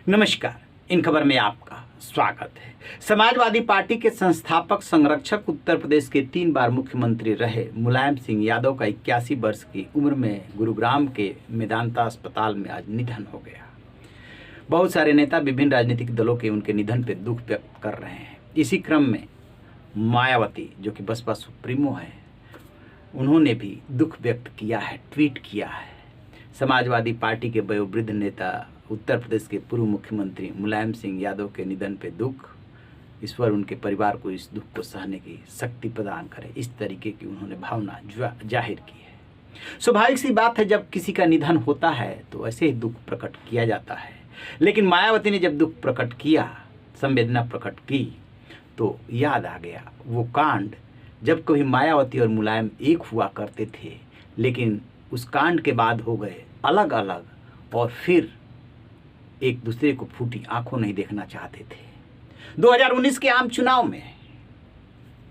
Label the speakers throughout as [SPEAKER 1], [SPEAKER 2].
[SPEAKER 1] नमस्कार। इन खबर में आपका स्वागत है। समाजवादी पार्टी के संस्थापक संरक्षक उत्तर प्रदेश के 3 बार मुख्यमंत्री रहे मुलायम सिंह यादव का 81 वर्ष की उम्र में गुरुग्राम के मेदांता अस्पताल में आज निधन हो गया। बहुत सारे नेता विभिन्न राजनीतिक दलों के उनके निधन पर दुख व्यक्त कर रहे हैं। इसी क्रम में मायावती, जो कि बसपा सुप्रीमो है, उन्होंने भी दुख व्यक्त किया है, ट्वीट किया है। समाजवादी पार्टी के वयोवृद्ध नेता उत्तर प्रदेश के पूर्व मुख्यमंत्री मुलायम सिंह यादव के निधन पे दुख, ईश्वर उनके परिवार को इस दुख को सहने की शक्ति प्रदान करे, इस तरीके की उन्होंने भावना जाहिर की है। स्वाभाविक सी बात है, जब किसी का निधन होता है तो ऐसे ही दुख प्रकट किया जाता है। लेकिन मायावती ने जब दुख प्रकट किया, संवेदना प्रकट की, तो याद आ गया वो कांड जब कभी मायावती और मुलायम एक हुआ करते थे, लेकिन उस कांड के बाद हो गए अलग अलग और फिर एक दूसरे को फूटी आंखों नहीं देखना चाहते थे। 2019 के आम चुनाव में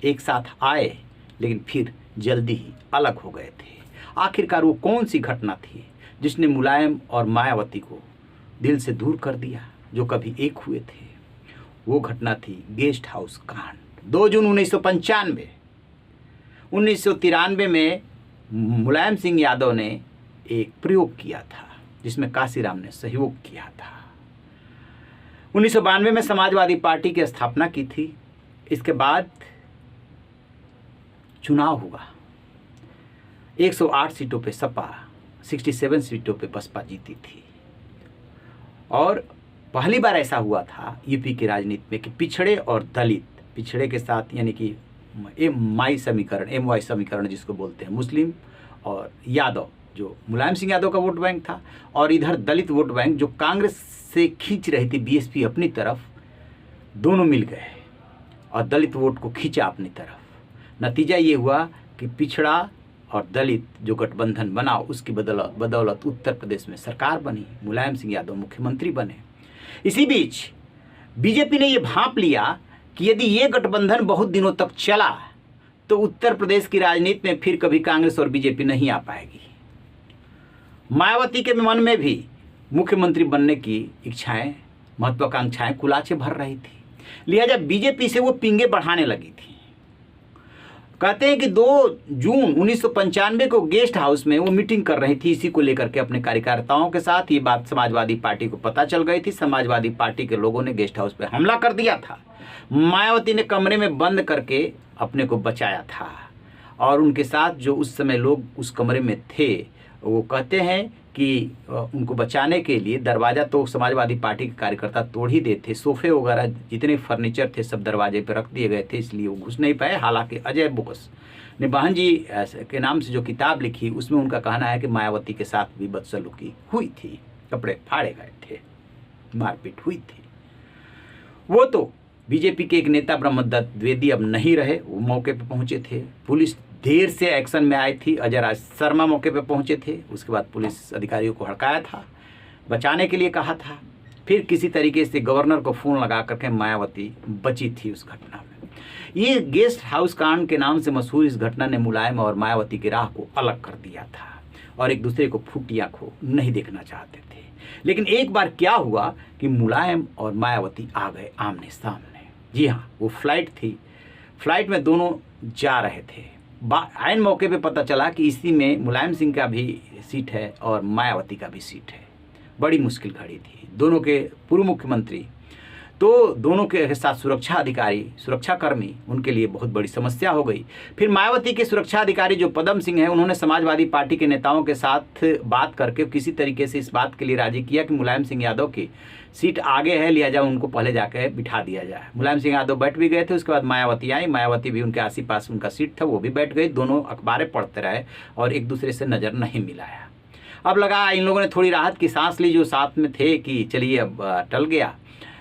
[SPEAKER 1] एक साथ आए, लेकिन फिर जल्दी ही अलग हो गए थे। आखिरकार वो कौन सी घटना थी जिसने मुलायम और मायावती को दिल से दूर कर दिया, जो कभी एक हुए थे? वो घटना थी गेस्ट हाउस कांड। 2 जून 1995। 1993 में मुलायम सिंह यादव ने एक प्रयोग किया था जिसमें काशीराम ने सहयोग किया था। 1992 में समाजवादी पार्टी की स्थापना की थी। इसके बाद चुनाव हुआ। 108 सीटों पे सपा, 67 सीटों पे बसपा जीती थी। और पहली बार ऐसा हुआ था यूपी की राजनीति में कि पिछड़े और दलित, पिछड़े के साथ यानी कि MY समीकरण जिसको बोलते हैं, मुस्लिम और यादव, जो मुलायम सिंह यादव का वोट बैंक था, और इधर दलित वोट बैंक जो कांग्रेस से खींच रही थी BSP अपनी तरफ, दोनों मिल गए और दलित वोट को खींचा अपनी तरफ। नतीजा ये हुआ कि पिछड़ा और दलित जो गठबंधन बना, उसकी बदौलत उत्तर प्रदेश में सरकार बनी, मुलायम सिंह यादव मुख्यमंत्री बने। इसी बीच बीजेपी ने ये भांप लिया कि यदि ये गठबंधन बहुत दिनों तक चला तो उत्तर प्रदेश की राजनीति में फिर कभी कांग्रेस और बीजेपी नहीं आ पाएगी। मायावती के मन में भी मुख्यमंत्री बनने की इच्छाएं, महत्वाकांक्षाएं कुलाचे भर रही थी। लिहाजा बीजेपी से वो पिंगे बढ़ाने लगी थी। कहते हैं कि 2 जून 1995 को गेस्ट हाउस में वो मीटिंग कर रही थी, इसी को लेकर के अपने कार्यकर्ताओं के साथ। ये बात समाजवादी पार्टी को पता चल गई थी। समाजवादी पार्टी के लोगों ने गेस्ट हाउस पे हमला कर दिया था। मायावती ने कमरे में बंद करके अपने को बचाया था, और उनके साथ जो उस समय लोग उस कमरे में थे, वो कहते हैं कि उनको बचाने के लिए दरवाज़ा तो समाजवादी पार्टी के कार्यकर्ता तोड़ ही देते, सोफे वगैरह जितने फर्नीचर थे सब दरवाजे पर रख दिए गए थे, इसलिए वो घुस नहीं पाए। हालांकि अजय बोस ने बहन जी के नाम से जो किताब लिखी, उसमें उनका कहना है कि मायावती के साथ भी बदसलूकी हुई थी, कपड़े फाड़े गए थे, मारपीट हुई थी। वो तो बीजेपी के एक नेता ब्रह्मदत्त द्विवेदी अब नहीं रहे, वो मौके पर पहुंचे थे। पुलिस देर से एक्शन में आई थी। अजय राज शर्मा मौके पर पहुंचे थे। उसके बाद पुलिस अधिकारियों को हड़काया था, बचाने के लिए कहा था। फिर किसी तरीके से गवर्नर को फ़ोन लगा करके मायावती बची थी उस घटना में। ये गेस्ट हाउस कांड के नाम से मशहूर इस घटना ने मुलायम और मायावती की राह को अलग कर दिया था, और एक दूसरे को फूटी आंखों नहीं देखना चाहते थे। लेकिन एक बार क्या हुआ कि मुलायम और मायावती आ गए आमने सामने। जी हाँ, वो फ्लाइट थी, फ्लाइट में दोनों जा रहे थे। आइन मौके पे पता चला कि इसी में मुलायम सिंह का भी सीट है और मायावती का भी सीट है। बड़ी मुश्किल घड़ी थी। दोनों के पूर्व मुख्यमंत्री, तो दोनों के साथ सुरक्षा अधिकारी, सुरक्षाकर्मी, उनके लिए बहुत बड़ी समस्या हो गई। फिर मायावती के सुरक्षा अधिकारी जो पदम सिंह हैं, उन्होंने समाजवादी पार्टी के नेताओं के साथ बात करके किसी तरीके से इस बात के लिए राजी किया कि मुलायम सिंह यादव की सीट आगे है, लिहाजा उनको पहले जाकर बिठा दिया जाए। मुलायम सिंह यादव बैठ भी गए थे। उसके बाद मायावती आई, मायावती भी उनके आसी पास उनका सीट था, वो भी बैठ गई। दोनों अखबारें पढ़ते रहे और एक दूसरे से नज़र नहीं मिलाया। अब लगा इन लोगों ने थोड़ी राहत की सांस ली जो साथ में थे कि चलिए अब टल गया।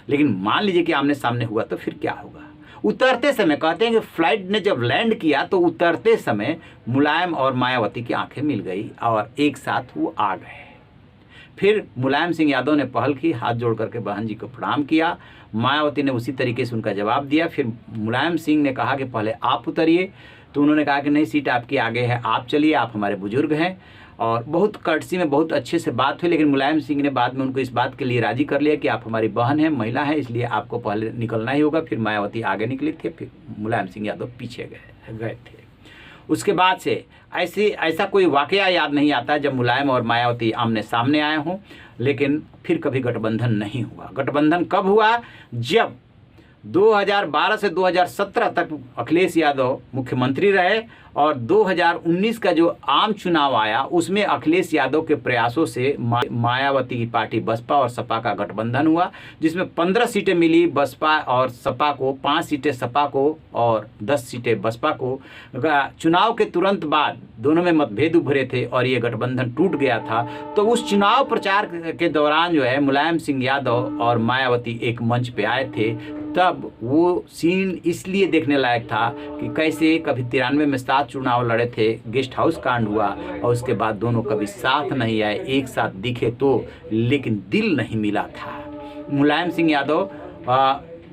[SPEAKER 1] लेकिन मान लीजिए कि आमने सामने हुआ तो फिर क्या होगा? उतरते समय कहते हैं कि फ्लाइट ने जब लैंड किया तो उतरते समय मुलायम और मायावती की आंखें मिल गई और एक साथ वो आ गए। फिर मुलायम सिंह यादव ने पहल की, हाथ जोड़ करके बहन जी को प्रणाम किया। मायावती ने उसी तरीके से उनका जवाब दिया। फिर मुलायम सिंह ने कहा कि पहले आप उतरिए, तो उन्होंने कहा कि नहीं, सीट आपकी आगे है, आप चलिए, आप हमारे बुजुर्ग हैं। और बहुत कर्टसी में बहुत अच्छे से बात हुई, लेकिन मुलायम सिंह ने बाद में उनको इस बात के लिए राजी कर लिया कि आप हमारी बहन हैं, महिला हैं, इसलिए आपको पहले निकलना ही होगा। फिर मायावती आगे निकली थी, फिर मुलायम सिंह यादव पीछे गए थे। उसके बाद से ऐसा कोई वाकया याद नहीं आता जब मुलायम और मायावती आमने सामने आए हों, लेकिन फिर कभी गठबंधन नहीं हुआ। गठबंधन कब हुआ? जब 2012 से 2017 तक अखिलेश यादव मुख्यमंत्री रहे और 2019 का जो आम चुनाव आया उसमें अखिलेश यादव के प्रयासों से मायावती की पार्टी बसपा और सपा का गठबंधन हुआ, जिसमें 15 सीटें मिली बसपा और सपा को, 5 सीटें सपा को और 10 सीटें बसपा को। चुनाव के तुरंत बाद दोनों में मतभेद उभरे थे और ये गठबंधन टूट गया था। तो उस चुनाव प्रचार के दौरान जो है मुलायम सिंह यादव और मायावती एक मंच पे आए थे। तब वो सीन इसलिए देखने लायक था कि कैसे कभी 93 में 7 चुनाव लड़े थे, गेस्ट हाउस कांड हुआ और उसके बाद दोनों कभी साथ नहीं आए, एक साथ दिखे तो, लेकिन दिल नहीं मिला था। मुलायम सिंह यादव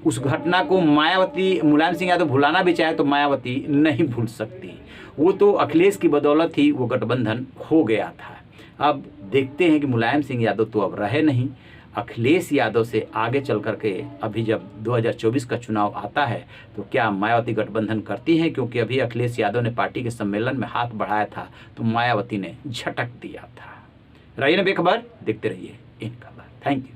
[SPEAKER 1] उस घटना को मुलायम सिंह यादव भुलाना भी चाहे तो मायावती नहीं भूल सकती। वो तो अखिलेश की बदौलत ही वो गठबंधन हो गया था। अब देखते हैं कि मुलायम सिंह यादव तो अब रहे नहीं, अखिलेश यादव से आगे चल करके अभी जब 2024 का चुनाव आता है तो क्या मायावती गठबंधन करती हैं? क्योंकि अभी अखिलेश यादव ने पार्टी के सम्मेलन में हाथ बढ़ाया था तो मायावती ने झटक दिया था। रहिए ना बेखबर, देखते रहिए इन खबर। Thank you.